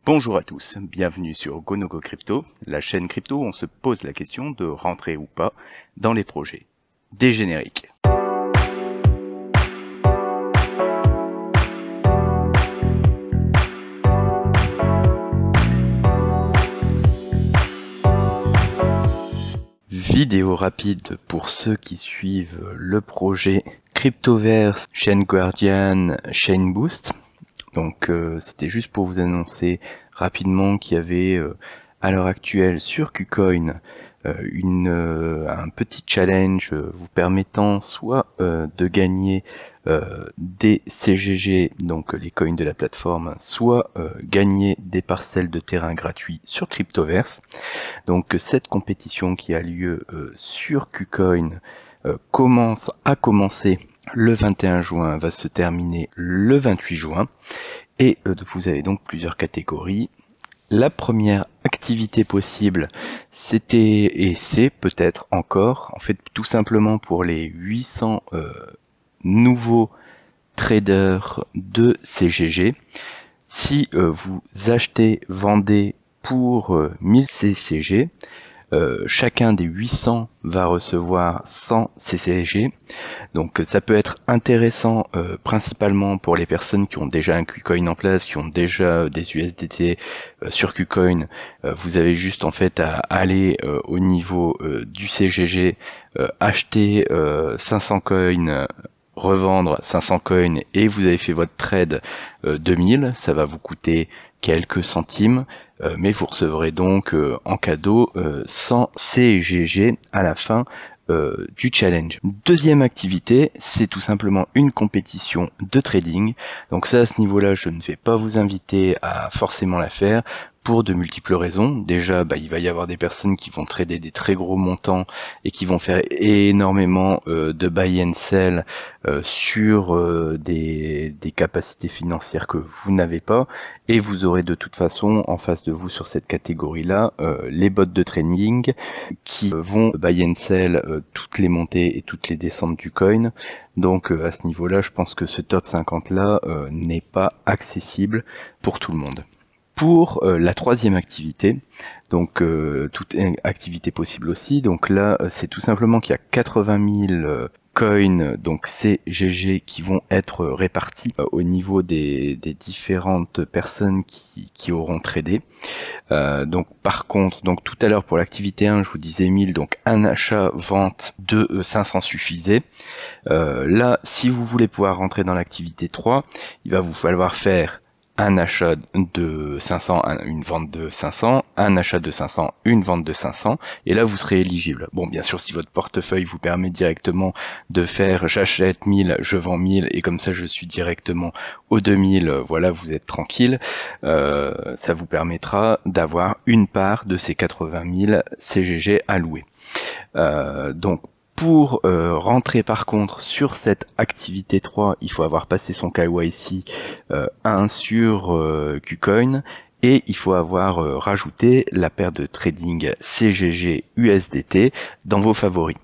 Bonjour à tous, bienvenue sur GoNoGo Crypto, la chaîne crypto où on se pose la question de rentrer ou pas dans les projets. Des génériques. Vidéo rapide pour ceux qui suivent le projet Cryptoverse, Chain Guardian, Chain Boost. Donc c'était juste pour vous annoncer rapidement qu'il y avait à l'heure actuelle sur KuCoin un petit challenge vous permettant soit de gagner des CGG, donc les coins de la plateforme, soit gagner des parcelles de terrain gratuits sur Cryptoverse. Donc cette compétition qui a lieu sur KuCoin a commencé le 21 juin, va se terminer le 28 juin. Et vous avez donc plusieurs catégories. La première activité possible, c'était, et c'est peut-être encore, en fait tout simplement pour les 800 nouveaux traders de CGG. Si vous achetez, vendez pour 1000 CCG, chacun des 800 va recevoir 100 CCG. Donc ça peut être intéressant principalement pour les personnes qui ont déjà un KuCoin en place, qui ont déjà des USDT sur KuCoin. Vous avez juste en fait à aller au niveau du CGG, acheter 500 coins, revendre 500 coins et vous avez fait votre trade 2000. Ça va vous coûter quelques centimes, mais vous recevrez donc en cadeau 100 CGG à la fin du challenge. Deuxième activité, c'est tout simplement une compétition de trading. Donc ça, à ce niveau-là, je ne vais pas vous inviter à forcément la faire pour de multiples raisons. Déjà, il va y avoir des personnes qui vont trader des très gros montants et qui vont faire énormément de buy and sell sur des capacités financières que vous n'avez pas. Et vous aurez de toute façon en face de vous sur cette catégorie-là les bots de trading qui vont buy and sell toutes les montées et toutes les descentes du coin. Donc à ce niveau-là, je pense que ce top 50-là n'est pas accessible pour tout le monde. Pour la troisième activité, donc toute activité possible aussi, donc là c'est tout simplement qu'il y a 80 000 coins, donc CGG, qui vont être répartis au niveau des différentes personnes qui auront tradé. Donc par contre, donc tout à l'heure pour l'activité 1, je vous disais 1000, donc un achat-vente de 500 suffisait. Là, si vous voulez pouvoir rentrer dans l'activité 3, il va vous falloir faire un achat de 500, une vente de 500, un achat de 500, une vente de 500, et là vous serez éligible. Bon, bien sûr, si votre portefeuille vous permet directement de faire j'achète 1000, je vends 1000, et comme ça je suis directement au 2000, voilà, vous êtes tranquille, ça vous permettra d'avoir une part de ces 80 000 CGG alloués. Donc, pour rentrer par contre sur cette activité 3, il faut avoir passé son KYC 1 sur KuCoin et il faut avoir rajouté la paire de trading CGG USDT dans vos favoris.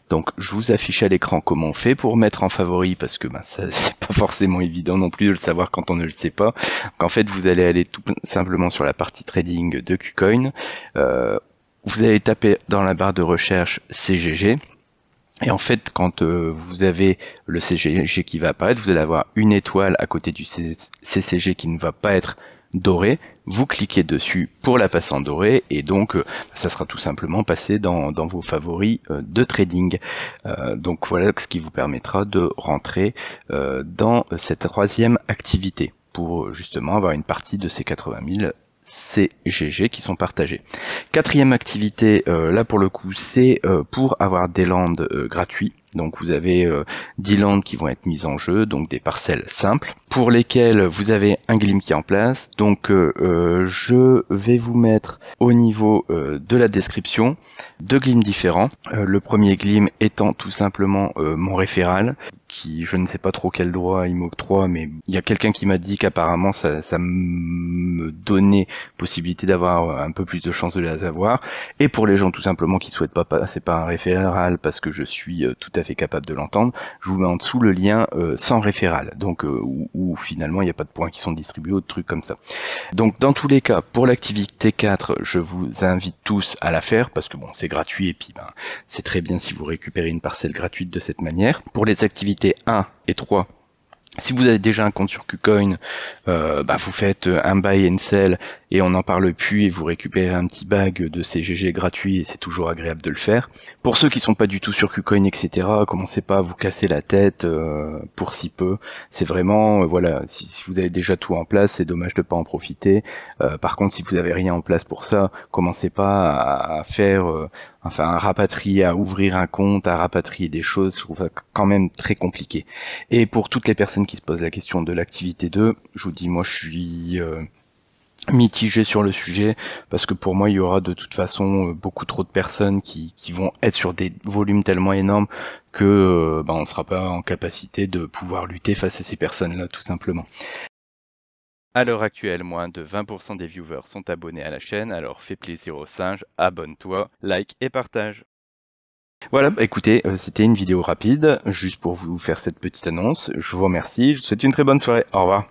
Donc je vous affiche à l'écran comment on fait pour mettre en favori parce que ça c'est pas forcément évident non plus de le savoir quand on ne le sait pas. Donc, en fait vous allez aller tout simplement sur la partie trading de KuCoin. Vous allez taper dans la barre de recherche CGG. Et en fait, quand vous avez le CGG qui va apparaître, vous allez avoir une étoile à côté du CCG qui ne va pas être doré. Vous cliquez dessus pour la passer en doré et donc ça sera tout simplement passé dans vos favoris de trading. Donc voilà ce qui vous permettra de rentrer dans cette troisième activité pour justement avoir une partie de ces 80 000 CGG qui sont partagés. Quatrième activité, là pour le coup, c'est pour avoir des lands gratuits. Donc vous avez 10 lands qui vont être mises en jeu, donc des parcelles simples, pour lesquelles vous avez un glim qui est en place. Donc je vais vous mettre au niveau de la description deux glims différents. Le premier glim étant tout simplement mon référal, qui je ne sais pas trop quel droit il m'octroie, mais il y a quelqu'un qui m'a dit qu'apparemment ça me donnait possibilité d'avoir un peu plus de chances de les avoir. Et pour les gens tout simplement qui souhaitent pas passer par un référal parce que je suis tout à fait capable de l'entendre, je vous mets en dessous le lien sans référal, donc où où finalement il n'y a pas de points qui sont distribués ou de trucs comme ça. Donc dans tous les cas, pour l'activité 4, je vous invite tous à la faire parce que bon, c'est gratuit et puis c'est très bien si vous récupérez une parcelle gratuite de cette manière. Pour les activités 1 et 3, si vous avez déjà un compte sur KuCoin, vous faites un buy and sell et on n'en parle plus et vous récupérez un petit bag de CGG gratuit et c'est toujours agréable de le faire. Pour ceux qui sont pas du tout sur KuCoin, etc., commencez pas à vous casser la tête pour si peu. C'est vraiment, voilà, si vous avez déjà tout en place, c'est dommage de pas en profiter. Par contre, si vous avez rien en place pour ça, commencez pas à faire, à rapatrier, à ouvrir un compte, à rapatrier des choses. Je trouve ça quand même très compliqué. Et pour toutes les personnes qui se posent la question de l'activité 2, je vous dis, moi je suis mitigé sur le sujet parce que pour moi il y aura de toute façon beaucoup trop de personnes qui vont être sur des volumes tellement énormes que on ne sera pas en capacité de pouvoir lutter face à ces personnes-là tout simplement. À l'heure actuelle, moins de 20% des viewers sont abonnés à la chaîne, alors fais plaisir aux singes, abonne-toi, like et partage. Voilà, écoutez, c'était une vidéo rapide, juste pour vous faire cette petite annonce. Je vous remercie, je vous souhaite une très bonne soirée. Au revoir.